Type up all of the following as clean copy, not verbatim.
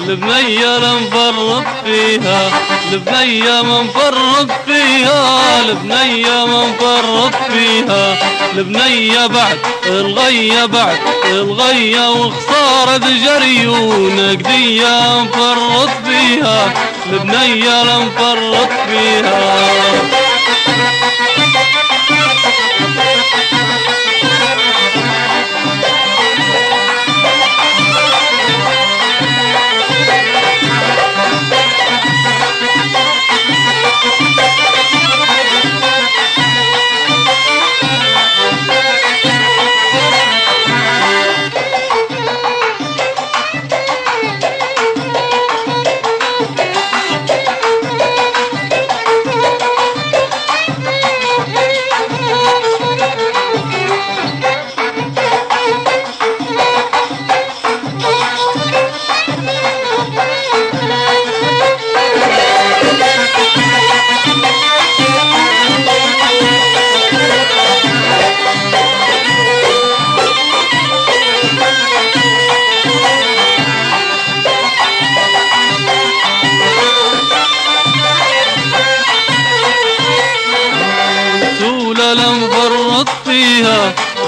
البنية لنفرط فيها، البنية ما نفرط فيها، البنية ما نفرط فيها، البنية بعد الغية بعد الغية وخسارة جريون قدية نفرط فيها، البنية لنفرط فيها.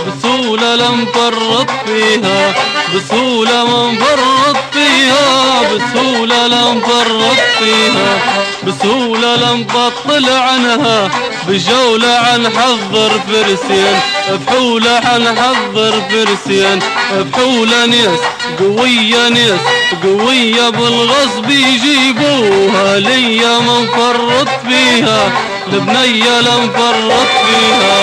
بسهولة لا نفرط فيها، بسهولة ما نفرط فيها، بسهولة لا نفرط فيها، بسهولة لا نبطل عنها، بجولة حنحضر فرسين، بحولة حنحضر فرسين، بحولة ناس قوية ناس قوية بالغصب يجيبوها ليا ما نفرط فيها، البنية لا نفرط فيها.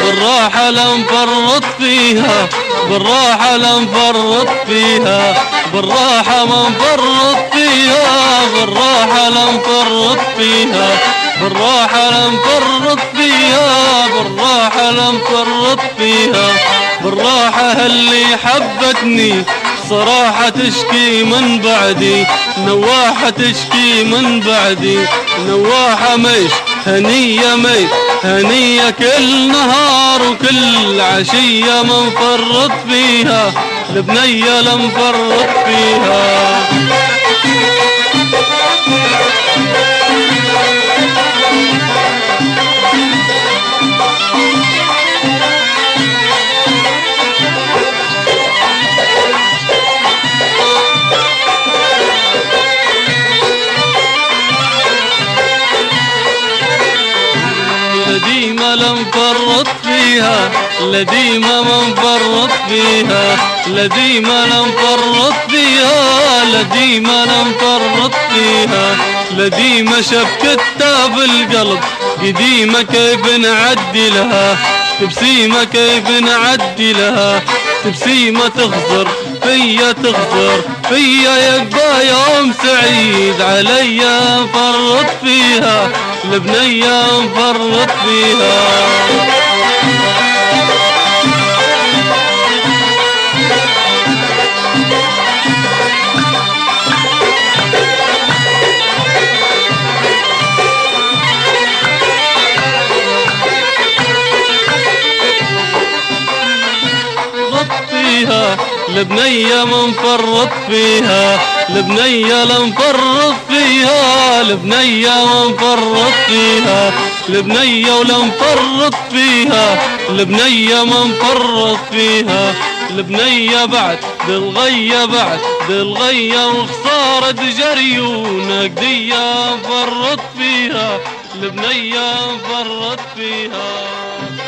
بالراحة لا نفرط فيها، بالراحة لا نفرط فيها، بالراحة ما نفرط فيها، بالراحة لا نفرط فيها، بالراحة لا نفرط فيها، بالراحة لا نفرط فيها، بالراحة اللي حبتني صراحة تشكي من بعدي، نواحة تشكي من بعدي، نواحة مش هنية ميت هنية كل نهار وكل عشية ما نفرط فيها، البنية لا نفرط فيها. لديمة لا نفرط فيها، لديمة ما نفرط فيها، لديمة لا نفرط فيها، لديمة لا نفرط فيها، لديمة شبكتها بالقلب قديمة كيف نعدي لها، تبسيمة كيف نعدي لها، تبسيمة تخزر فيا تخزر فيا يبقى يوم سعيد عليا نفرط فيها، البنية نفرط فيها. فيها البنية ما نفرط فيها البنية لا نفرط فيها البنية ما نفرط فيها البنية ولا نفرط فيها البنية ما نفرط فيها البنية بعد بالغية بعد بالغية وخسارة جريونك دية نفرط فيها البنية نفرط فيها.